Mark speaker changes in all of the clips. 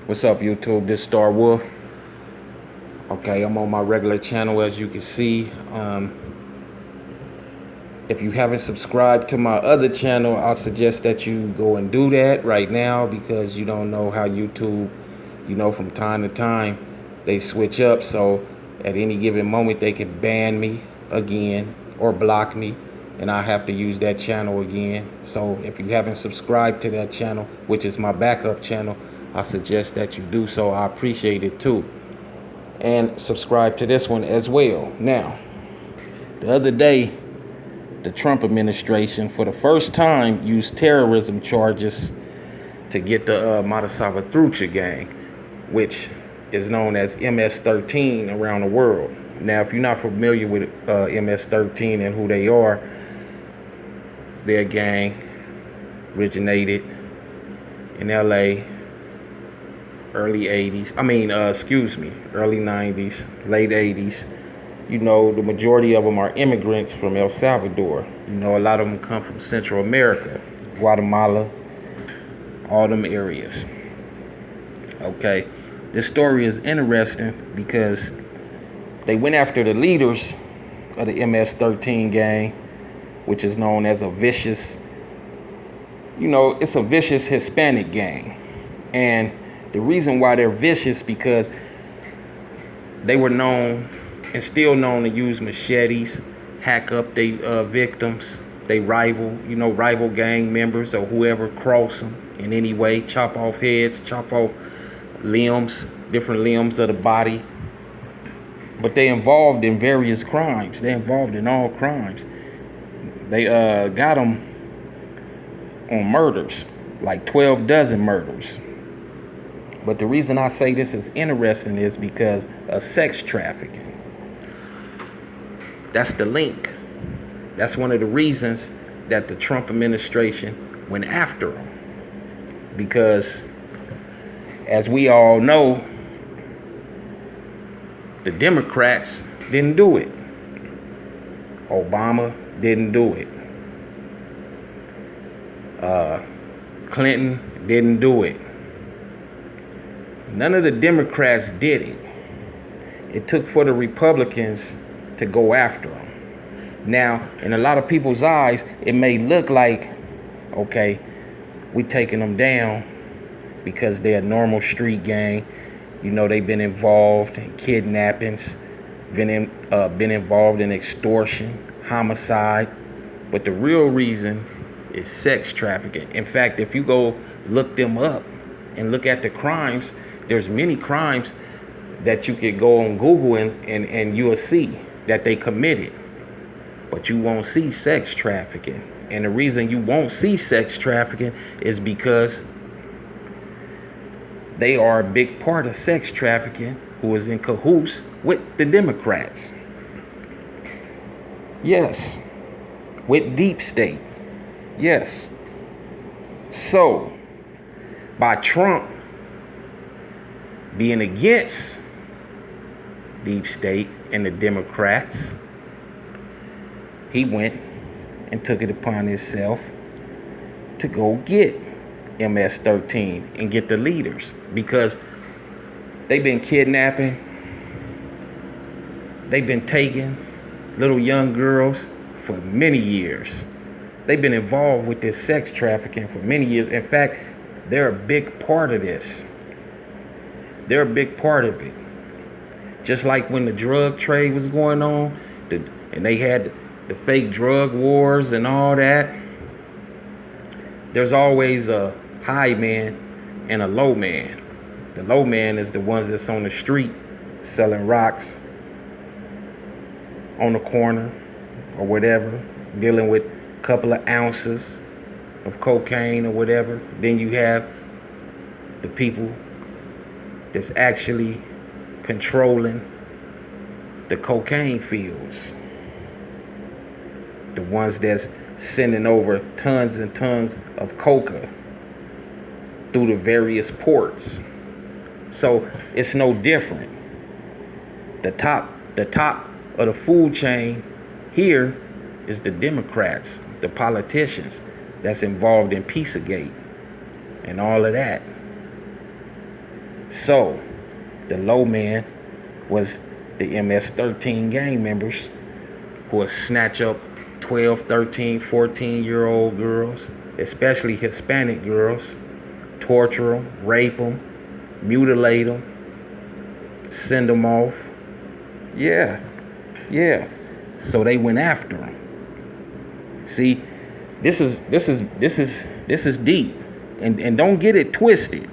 Speaker 1: What's up, YouTube? This Starwolf. Okay, I'm on my regular channel, as you can see. If you haven't subscribed to my other channel, I'll suggest that you go and do that right now, because you don't know how YouTube, from time to time, they switch up. So at any given moment, they can ban me again or block me, and I have to use that channel again. So if you haven't subscribed to that channel, which is my backup channel, I suggest that you do so. I appreciate it too. And subscribe to this one as well. Now, the other day, the Trump administration, for the first time, used terrorism charges to get the Mata Salvatrucha gang, which is known as MS-13 around the world. Now, if you're not familiar with MS-13 and who they are, their gang originated in LA, early 90s, late 80s. The majority of them are immigrants from El Salvador. A lot of them come from Central America, Guatemala, all them areas. Okay, this story is interesting because they went after the leaders of the MS-13 gang, which is known as a vicious, it's a vicious Hispanic gang. And the reason why they're vicious, because they were known and still known to use machetes, hack up their victims, they rival gang members or whoever cross them in any way, chop off heads, chop off limbs, different limbs of the body. But they involved in various crimes. They're involved in all crimes. They got them on murders, like 12 dozen murders. But the reason I say this is interesting is because of sex trafficking. That's the link. That's one of the reasons that the Trump administration went after them. Because, as we all know, the Democrats didn't do it. Obama didn't do it. Clinton didn't do it. None of the Democrats did it. It took for the Republicans to go after them. Now, in a lot of people's eyes, it may look like, okay, we taking them down because they're a normal street gang. They've been involved in kidnappings, been involved in extortion, homicide. But the real reason is sex trafficking. In fact, if you go look them up and look at the crimes, there's many crimes that you could go on Google and you'll see that they committed. But you won't see sex trafficking. And the reason you won't see sex trafficking is because they are a big part of sex trafficking, who is in cahoots with the Democrats. Yes, with deep state. Yes. So, by Trump being against deep state and the Democrats, he went and took it upon himself to go get MS-13 and get the leaders, because they've been kidnapping, they've been taking little young girls for many years. They've been involved with this sex trafficking for many years. In fact, they're a big part of this. They're a big part of it. Just like when the drug trade was going on, and they had the fake drug wars and all that, there's always a high man and a low man. The low man is the ones that's on the street selling rocks on the corner or whatever, dealing with a couple of ounces of cocaine or whatever. Then you have the people that's actually controlling the cocaine fields, the ones that's sending over tons and tons of coca through the various ports. So it's no different. The top of the food chain here is the Democrats, the politicians that's involved in Pizzagate and all of that. So the low man was the MS-13 gang members who would snatch up 12, 13, 14-year-old girls, especially Hispanic girls, torture them, rape them, mutilate them, send them off. Yeah. So they went after them. See, this is deep, and don't get it twisted.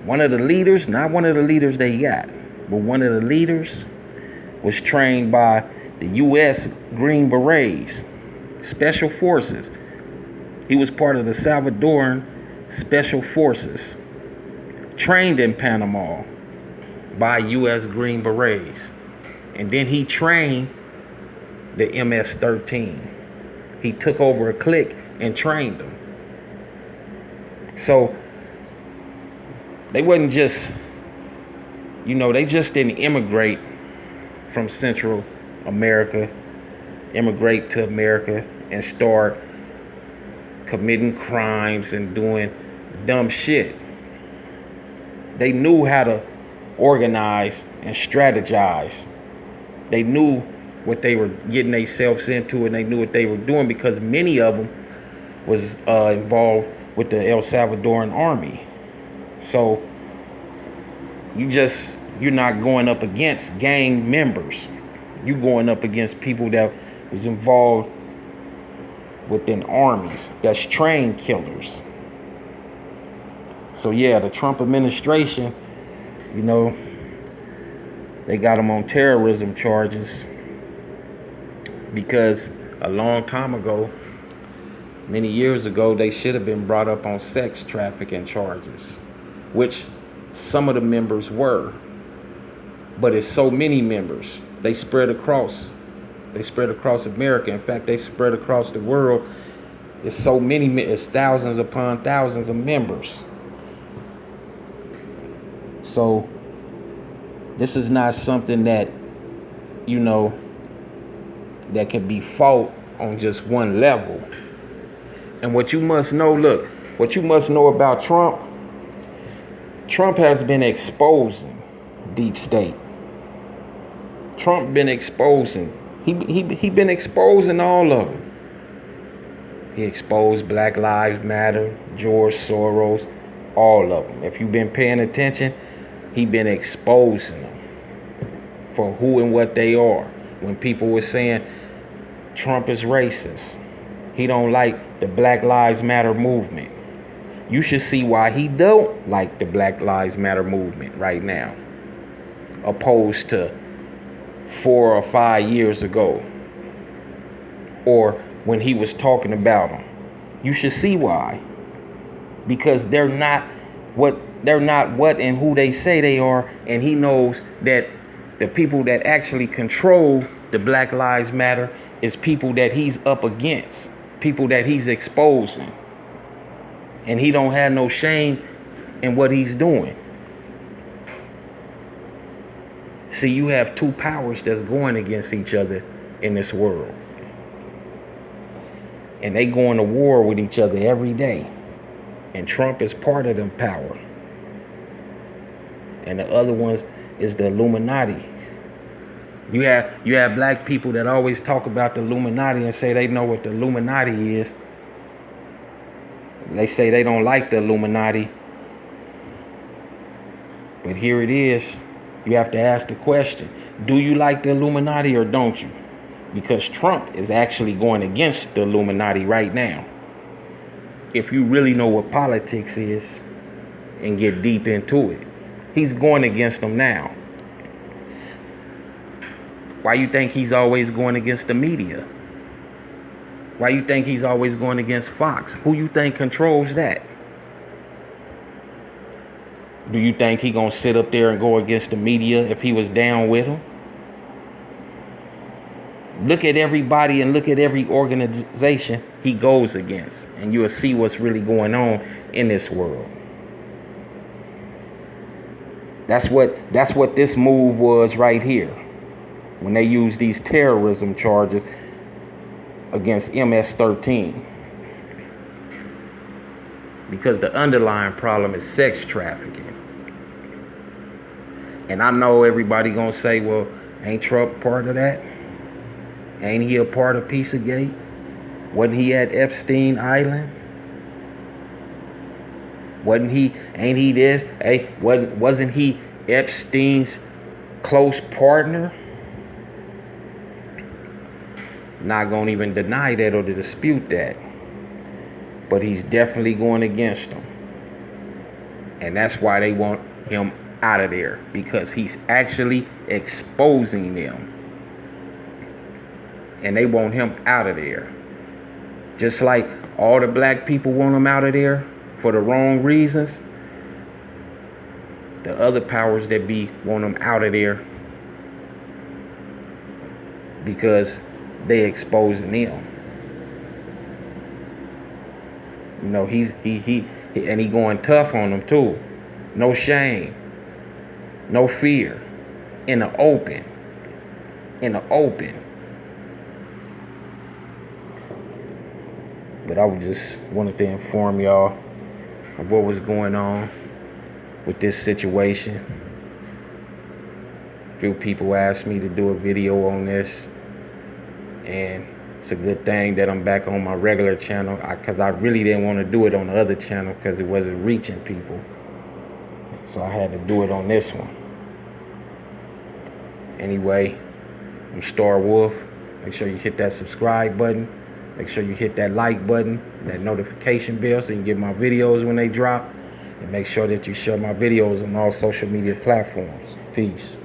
Speaker 1: One of the leaders, not one of the leaders they got, but one of the leaders was trained by the U.S. Green Berets, Special Forces. He was part of the Salvadoran Special Forces, trained in Panama by U.S. Green Berets. And then he trained the MS-13. He took over a clique and trained them. So they wasn't just, they just didn't immigrate from Central America, immigrate to America and start committing crimes and doing dumb shit. They knew how to organize and strategize. They knew what they were getting themselves into, and they knew what they were doing, because many of them was involved with the El Salvadoran army. So you're not going up against gang members. You're going up against people that was involved within armies that's trained killers. So yeah, the Trump administration, they got them on terrorism charges because a long time ago, many years ago, they should have been brought up on sex trafficking charges, which some of the members were. But it's so many members. They spread across America. In fact, they spread across the world. It's so many, it's thousands upon thousands of members. So this is not something that, that can be fought on just one level. And what you must know, about Trump has been exposing deep state. Trump been exposing. He been exposing all of them. He exposed Black Lives Matter, George Soros, all of them. If you've been paying attention, he been exposing them for who and what they are. When people were saying Trump is racist, he don't like the Black Lives Matter movement, you should see why he don't like the Black Lives Matter movement right now, opposed to 4 or 5 years ago, or when he was talking about them. You should see why. Because they're not what and who they say they are, and he knows that the people that actually control the Black Lives Matter is people that he's up against, people that he's exposing. And he don't have no shame in what he's doing. See, you have two powers that's going against each other in this world. And they going to war with each other every day. And Trump is part of them power. And the other ones is the Illuminati. You have black people that always talk about the Illuminati and say they know what the Illuminati is. They say they don't like the Illuminati. But here it is. You have to ask the question, do you like the Illuminati or don't you? Because Trump is actually going against the Illuminati right now. If you really know what politics is and get deep into it, he's going against them now. Why you think he's always going against the media? Why you think he's always going against Fox? Who you think controls that? Do you think he gonna sit up there and go against the media if he was down with him? Look at everybody and look at every organization he goes against, and you'll see what's really going on in this world. That's what this move was right here. When they used these terrorism charges against MS-13. because the underlying problem is sex trafficking. And I know everybody gonna say, well, ain't Trump part of that? Ain't he a part of Pizzagate? Wasn't he at Epstein Island? Ain't he this? Hey, wasn't he Epstein's close partner? Not gonna even deny that or to dispute that. But he's definitely going against them. And that's why they want him out of there, because he's actually exposing them. And they want him out of there. Just like all the black people want him out of there for the wrong reasons, the other powers that be want him out of there because they exposing them. You know, he going tough on them too. No shame, no fear, in the open. But I just wanted to inform y'all of what was going on with this situation. A few people asked me to do a video on this, and it's a good thing that I'm back on my regular channel, because I really didn't want to do it on the other channel because it wasn't reaching people. So I had to do it on this one. Anyway, I'm Starwolf. Make sure you hit that subscribe button. Make sure you hit that like button, that notification bell, so you can get my videos when they drop. And make sure that you share my videos on all social media platforms. Peace.